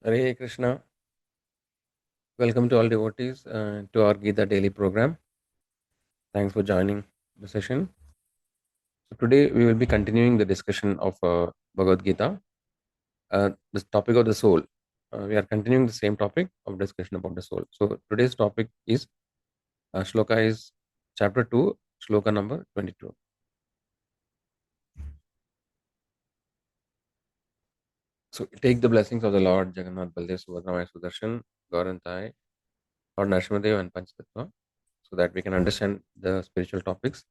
Hare Krishna. Welcome to all devotees to our Gita Daily program. Thanks for joining the session. So today we will be continuing the discussion of Bhagavad Gita, this topic of the soul. We are continuing the same topic of discussion about the soul. So today's topic is Sloka is chapter 2, Sloka number 22. So take the blessings of the Lord Jagannath Baldev Subhadramaya Sudarshan, Gaurantai, Lord Narasimhadev and Panchatattva so that we can understand the spiritual topics.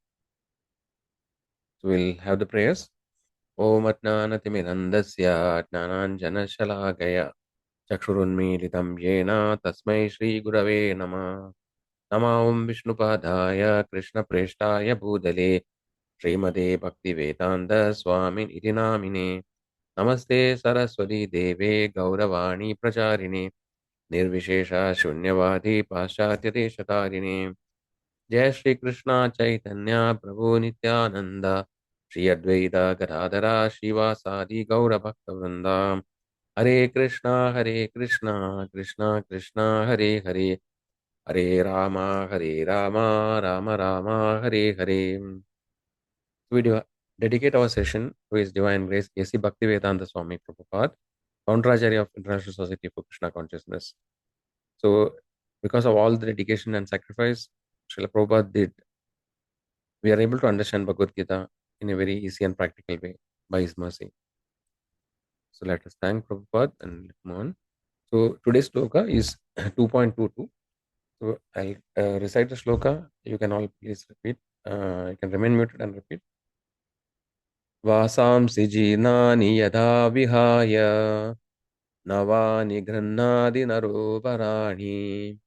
So we'll have the prayers. ॐ अज्ञानतिमिरन्दस्य ज्ञानाञ्जनशलाकय चक्षुरुन्मीलितं येन तस्मै श्रीगुरवे नमः नमो ॐ विष्णुपादाय कृष्णप्रेष्ठाय भूतले श्रीमते भक्तिवेदान्त स्वामिनिति नामिने नमस्ते सरस्वती देवे गौरवाणी प्रचारिणे निर्विशेष शून्यवादी पाश्चात्यदेशतारिणे जय श्री कृष्णा चैतन्य प्रभु नित्यानंद श्री अद्वैत गदाधरा श्रीवासादि गौर भक्त वृंदा हरे Krishna Krishna Krishna Hare Hare Hare Ram Ram Ram Hare Hare. We dedicate our session to His Divine Grace A.C. Bhaktivedanta Swami Prabhupada, Founder of International Society for Krishna Consciousness. So, because of all the dedication and sacrifice Srila Prabhupada did, we are able to understand Bhagavad Gita in a very easy and practical way by His mercy. So let us thank Prabhupada and move on. So today's sloka is 2.22. So I'll recite the sloka. You can all please repeat. You can remain muted and repeat. Vasamsi jinani yada vihaya navani grannadi naroparani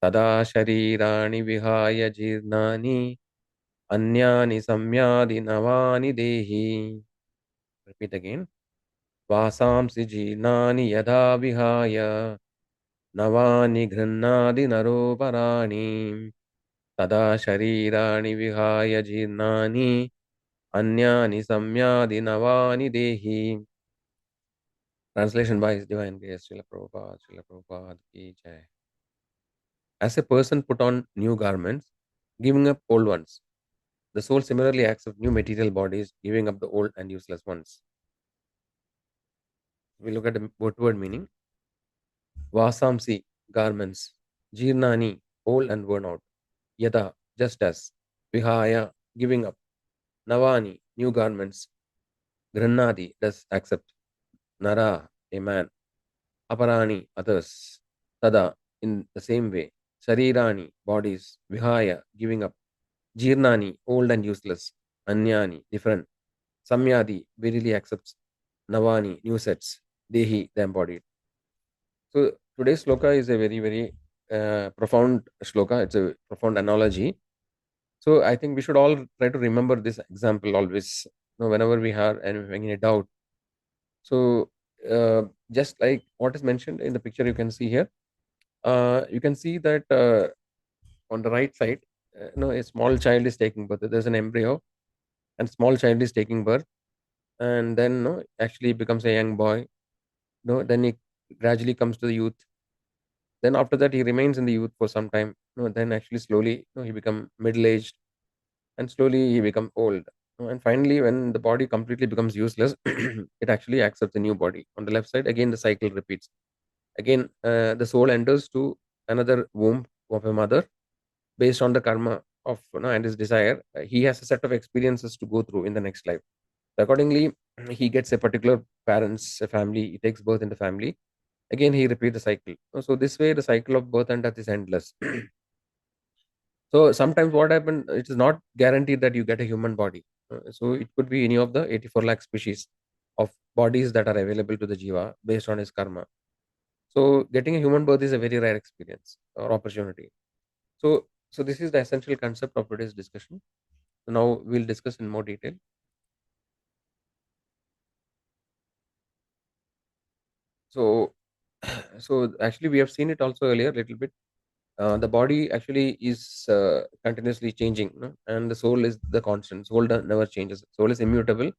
tada sharirani vihaya jirnani anyani samyadi navani dehi. Repeat again. वासांसि जीर्णानि यदा विहाय नवानि गृह्णाति नरोपराणि तदा शरीराणि विहाय जीर्णानि अन्यानि संयाति नवानि देहि. Translation by His Divine Grace, Srila Prabhupada ki jai. As a person put on new garments, giving up old ones, the soul similarly accepts new material bodies, giving up the old and useless ones. We look at the word meaning. Vasamsi, garments. Jirnani, old and worn out. Yada, just as. Vihaya, giving up. Navani, new garments. Grannadi, does accept. Nara, a man. Aparani, others. Tada, in the same way. Sharirani, bodies. Vihaya, giving up. Jirnani, old and useless. Anyani, different. Samyadi, verily accepts. Navani, new sets. Dehi, the embodied. So today's sloka is a very, very profound sloka. It's a profound analogy. So I think we should all try to remember this example always, whenever we have any doubt. So just like what is mentioned in the picture, you can see here. You can see that on the right side, a small child is taking birth. There's an embryo, and small child is taking birth, and then actually becomes a young boy. Then he gradually comes to the youth. Then after that, he remains in the youth for some time. Then actually slowly, he become middle aged, and slowly he become old. And finally, when the body completely becomes useless, it actually accepts a new body. On the left side, again the cycle repeats. Again, the soul enters to another womb of a mother based on the karma of and his desire. He has a set of experiences to go through in the next life. Accordingly, he gets a particular parents, a family. He takes birth in the family. Again, he repeats the cycle. So this way, the cycle of birth and death is endless. So sometimes what happens, it is not guaranteed that you get a human body. So it could be any of the 84 lakh species of bodies that are available to the jiva based on his karma. So getting a human birth is a very rare experience or opportunity. So this is the essential concept of today's discussion. So now we'll discuss in more detail. So so actually we have seen it also earlier a little bit. The body actually is continuously changing, and the soul is the constant. Soul never changes. Soul is immutable,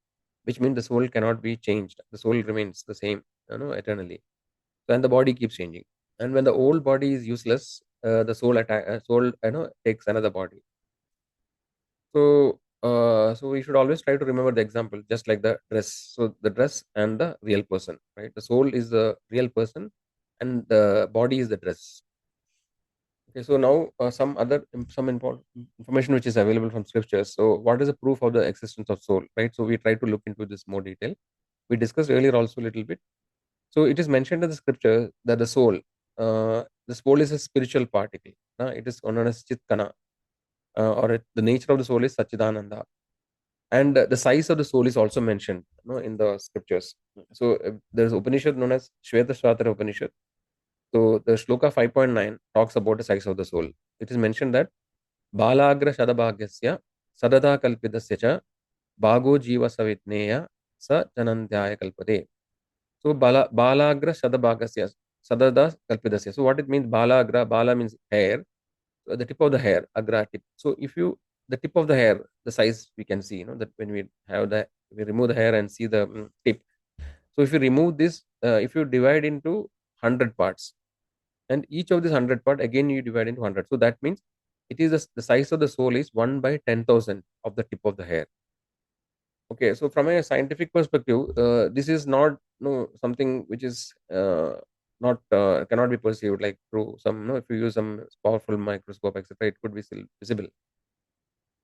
which means the soul cannot be changed. The soul remains the same, eternally. and the body keeps changing. And when the old body is useless, the soul takes another body. So we should always try to remember the example, just like the dress. So the dress and the real person, right? The soul is the real person, and the body is the dress. Okay, so now some important information which is available from scriptures. So what is the proof of the existence of soul, right? So we try to look into this more detail. We discussed earlier also a little bit. So it is mentioned in the scripture that the soul is a spiritual particle. It is known as Chit Kana, the nature of the soul is Sachidananda, and the size of the soul is also mentioned, in the scriptures. So there is Upanishad known as Shvetashvatara Upanishad. So the Shloka 5.9 talks about the size of the soul. It is mentioned that Balagra Shadabhagyasya Sadada Kalpidasya cha Bhago Jiva Savitneya Sa Janantyaya Kalpade. So Balagra Shadabhagasya Sadada Kalpidasya. So what it means, Bala means hair, the tip of the hair, agra tip. So if you the tip of the hair, the size we can see, that when we remove the hair and see the tip. So if you remove this, if you divide into 100 parts, and each of this 100 part again you divide into 100, so that means it is the size of the soul is 1 by 10,000 of the tip of the hair. Okay, so from a scientific perspective, this is not something which is not cannot be perceived like through some, if you use some powerful microscope, etc., it could be still visible.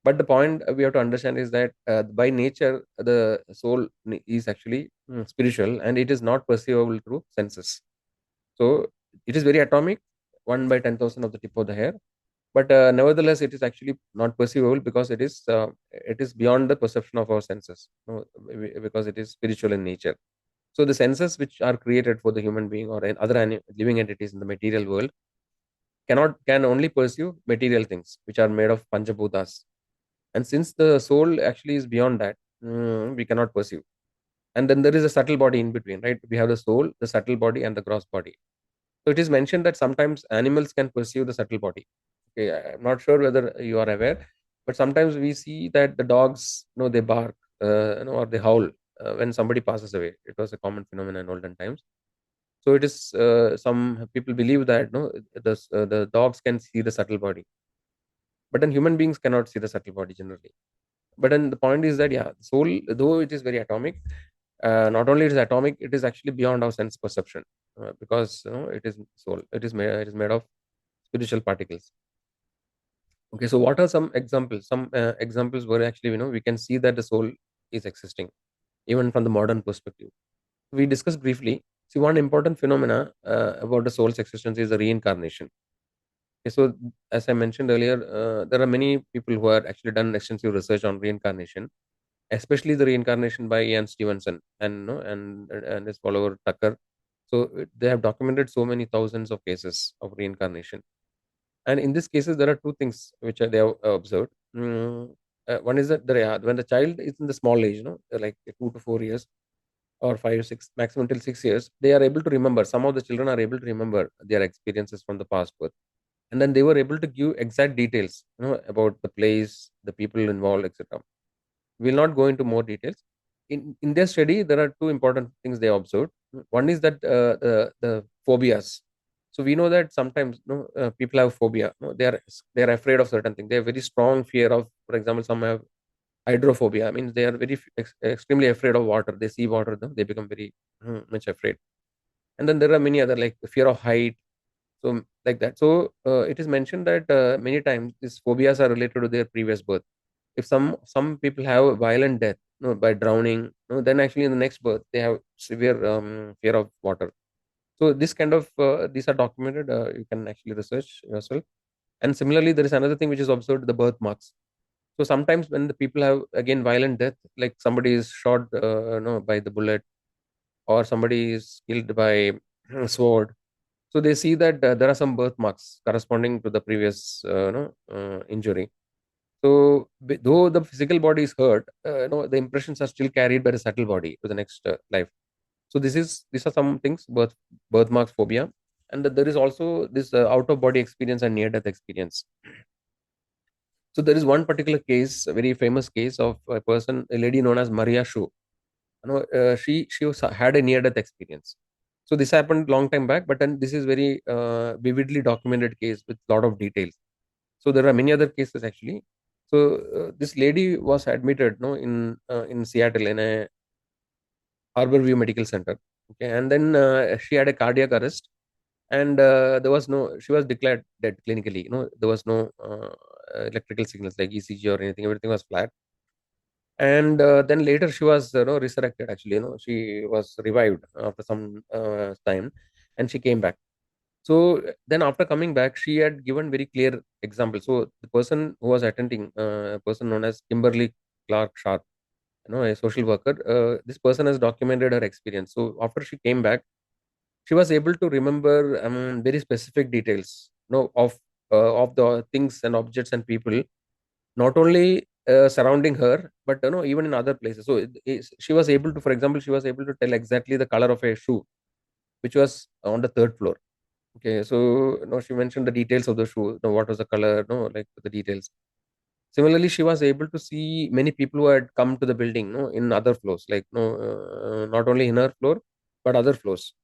But the point we have to understand is that by nature the soul is actually spiritual, and it is not perceivable through senses. So it is very atomic, 1 by 10,000 of the tip of the hair, but nevertheless it is actually not perceivable because it is beyond the perception of our senses, because it is spiritual in nature. So the senses which are created for the human being or other living entities in the material world can only perceive material things which are made of panchabhutas. And since the soul actually is beyond that, we cannot perceive. And then there is a subtle body in between, right? We have the soul, the subtle body, and the gross body. So it is mentioned that sometimes animals can perceive the subtle body. Okay, I'm not sure whether you are aware, but sometimes we see that the dogs, they bark, or they howl when somebody passes away. It was a common phenomenon in olden times. So it is some people believe that the dogs can see the subtle body, but then human beings cannot see the subtle body generally. But then the point is that, yeah, soul, though it is very atomic, not only it is atomic, it is actually beyond our sense perception, because it is soul. It is made of spiritual particles. Okay, so what are some examples? Some examples where actually we can see that the soul is existing even from the modern perspective. We discussed briefly. See, one important phenomena about the soul's existence is the reincarnation. Okay, so as I mentioned earlier, there are many people who have actually done extensive research on reincarnation, especially the reincarnation by Ian Stevenson and his follower Tucker. So they have documented so many thousands of cases of reincarnation. And in these cases, there are two things which they have observed. One is that when the child is in the small age, like 2 to 4 years or 5 6, maximum till 6 years, they are able to remember. Some of the children are able to remember their experiences from the past birth, and then they were able to give exact details, about the place, the people involved, etc. We'll not go into more details. In their study, there are two important things they observed. One is that the phobias. So we know that sometimes people have phobia. They are afraid of certain things. They have very strong fear of, for example, some have hydrophobia. I mean, they are extremely afraid of water. They see water, they become very much afraid. And then there are many other, like fear of height, so like that. So it is mentioned that many times these phobias are related to their previous birth. If some people have violent death, by drowning, then actually in the next birth they have severe fear of water. So this kind of these are documented. You can actually research yourself. And similarly, there is another thing which is observed: the birthmarks. So sometimes when the people have again violent death, like somebody is shot, by the bullet, or somebody is killed by sword, so they see that there are some birthmarks corresponding to the previous injury. So though the physical body is hurt, the impressions are still carried by the subtle body to the next life. So these are some things: birthmarks, phobia, and there is also this out of body experience and near death experience. So there is one particular case, a very famous case of a person, a lady known as Maria Shu. She had a near death experience. So this happened long time back, but then this is very vividly documented case with lot of details. So there are many other cases actually. So this lady was admitted, no, in Seattle in a Harbor View Medical Center. Okay, and then she had a cardiac arrest, and there was no. She was declared dead clinically. There was no electrical signals like ECG or anything. Everything was flat. And then later she was, resurrected. Actually, she was revived after some time, and she came back. So then after coming back, she had given very clear example. So the person who was attending, a person known as Kimberly Clark Sharp, a social worker, this person has documented her experience. So after she came back, she was able to remember very specific details, of the things and objects and people, not only surrounding her, but even in other places. So she was able to, for example, she was able to tell exactly the color of a shoe which was on the third floor. Okay, so she mentioned the details of the shoe, what was the color, like the details. Similarly, she was able to see many people who had come to the building, in other floors, like not only in her floor, but other floors,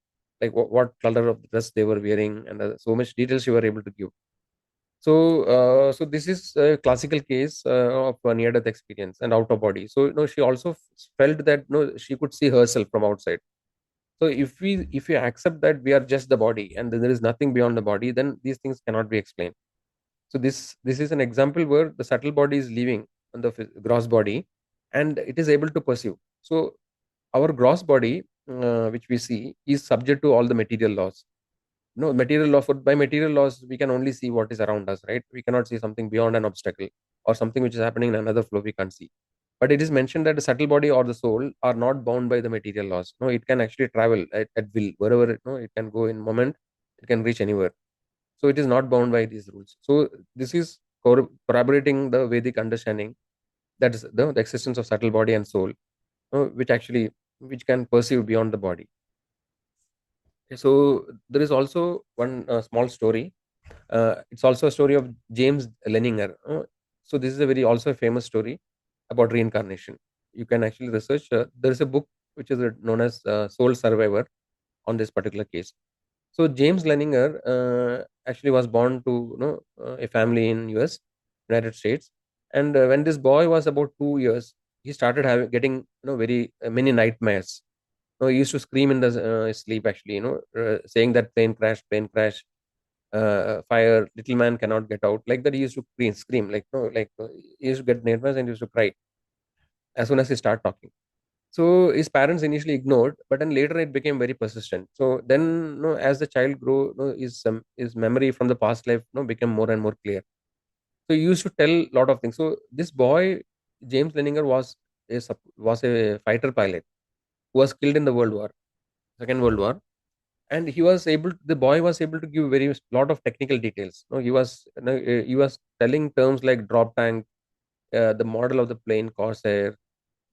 like what color of dress they were wearing, and so much details she were able to give. So, so this is a classical case of a near-death experience and out of body. So, she also felt that she could see herself from outside. So, if we accept that we are just the body and then there is nothing beyond the body, then these things cannot be explained. So, this is an example where the subtle body is living on the gross body, and it is able to perceive. So, our gross body, which we see, is subject to all the material laws. No, material law, for by material laws we can only see what is around us, right? We cannot see something beyond an obstacle or something which is happening in another floor we can't see. But it is mentioned that the subtle body or the soul are not bound by the material laws. No, it can actually travel at will wherever it can go in moment. It can reach anywhere. So it is not bound by these rules. So this is corroborating the Vedic understanding, that is the existence of subtle body and soul, which can perceive beyond the body. So there is also one small story. It's also a story of James Leninger. So this is a very also a famous story about reincarnation. You can actually research. There is a book which is known as Soul Survivor on this particular case. So James Leninger actually was born to a family in US, United States, and when this boy was about 2 years, he started having getting very many nightmares. He used to scream in the sleep, actually, saying that plane crash, fire, little man cannot get out. Like that, he used to scream, like he used to get nightmares and he used to cry as soon as he start talking. So his parents initially ignored, but then later it became very persistent. So then, as the child grew, his memory from the past life, became more and more clear. So he used to tell a lot of things. So this boy, James Leninger, was a fighter pilot who was killed in the Second World War, and the boy was able to give very lot of technical details. He was telling terms like drop tank, the model of the plane, Corsair,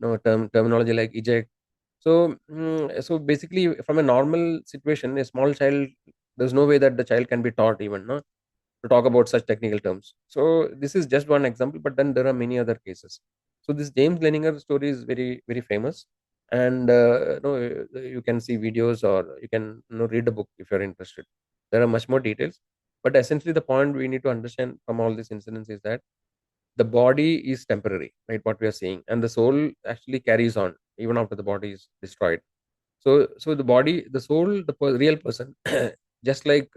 terminology like eject. So so basically, from a normal situation, a small child, there's no way that the child can be taught even, no, to talk about such technical terms. So this is just one example, but then there are many other cases. So this James Leninger story is very very famous, and you can see videos, or you can read the book if you're interested. There are much more details, but essentially the point we need to understand from all these incidents is that the body is temporary, right? What we are seeing, and the soul actually carries on even after the body is destroyed. So the body, the soul, the real person, just like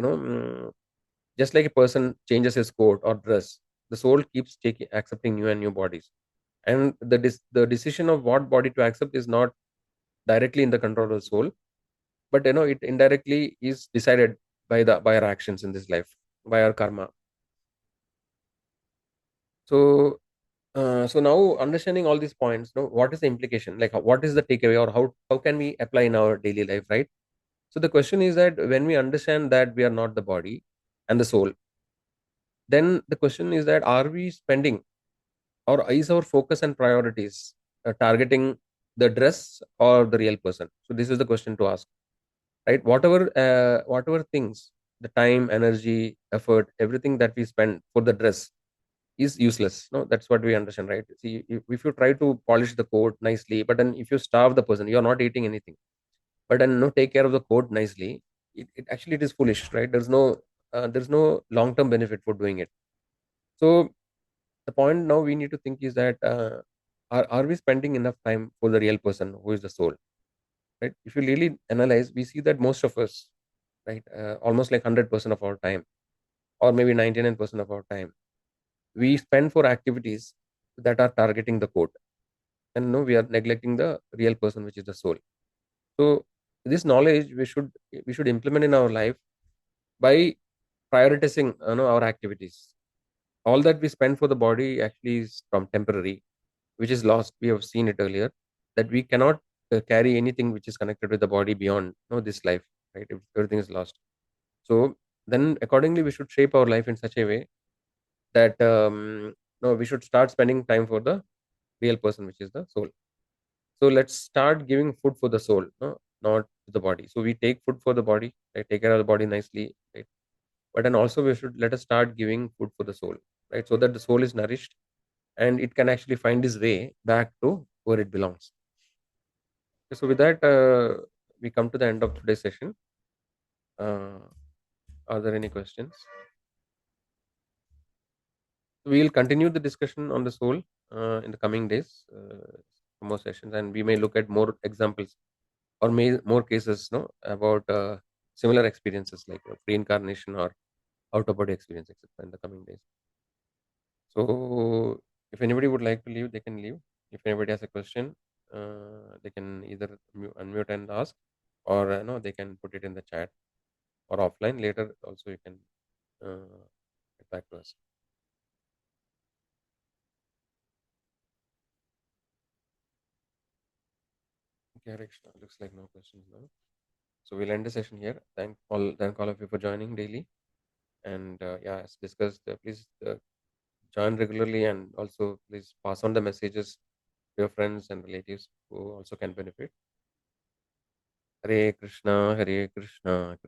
just like a person changes his coat or dress, the soul keeps taking accepting new and new bodies, and the decision of what body to accept is not directly in the control of the soul, but it indirectly is decided by our actions in this life, by our karma. So so now, understanding all these points, what is the implication, like what is the takeaway, or how can we apply in our daily life, right? So the question is that when we understand that we are not the body and the soul, then the question is that are we spending, or is our focus and priorities targeting the dress or the real person? So this is the question to ask, right? Whatever things, the time, energy, effort, everything that we spend for the dress is useless. No, that's what we understand, right? See, if you try to polish the coat nicely, but then if you starve the person, you're not eating anything. but then take care of the code nicely, it actually it is foolish, right? There's no long term benefit for doing it. So the point now we need to think is that are we spending enough time for the real person who is the soul, right? If you really analyze, we see that most of us, right, almost like 100% of our time, or maybe 99% of our time, we spend for activities that are targeting the code, and no, we are neglecting the real person, which is the soul. So this knowledge we should implement in our life by prioritizing, our activities. All that we spend for the body actually is from temporary, which is lost. We have seen it earlier that we cannot carry anything which is connected with the body beyond, this life, right? If everything is lost, so then accordingly we should shape our life in such a way that no, we should start spending time for the real person, which is the soul. So let's start giving food for the soul, no? Not the body. So we take food for the body, right? Take care of the body nicely, right? But then also we should let us start giving food for the soul, right? So that the soul is nourished and it can actually find its way back to where it belongs. So with that, we come to the end of today's session. Uh, are there any questions? We'll continue the discussion on the soul in the coming days, more sessions, and we may look at more examples or more cases, no, about similar experiences like reincarnation or out of body experience, etc., in the coming days. So, if anybody would like to leave, they can leave. If anybody has a question, they can either unmute and ask, or no, they can put it in the chat or offline later. Also, you can get back to us. Okay, Hare Krishna. Looks like no questions now. So we'll end the session here. Thank all of you for joining daily. And yeah, as discussed, please join regularly, and also please pass on the messages to your friends and relatives who also can benefit. Hare Krishna, Krishna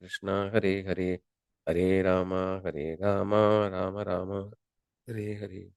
Krishna, Hare Hare, Hare Rama, Rama Rama, Hare Hare.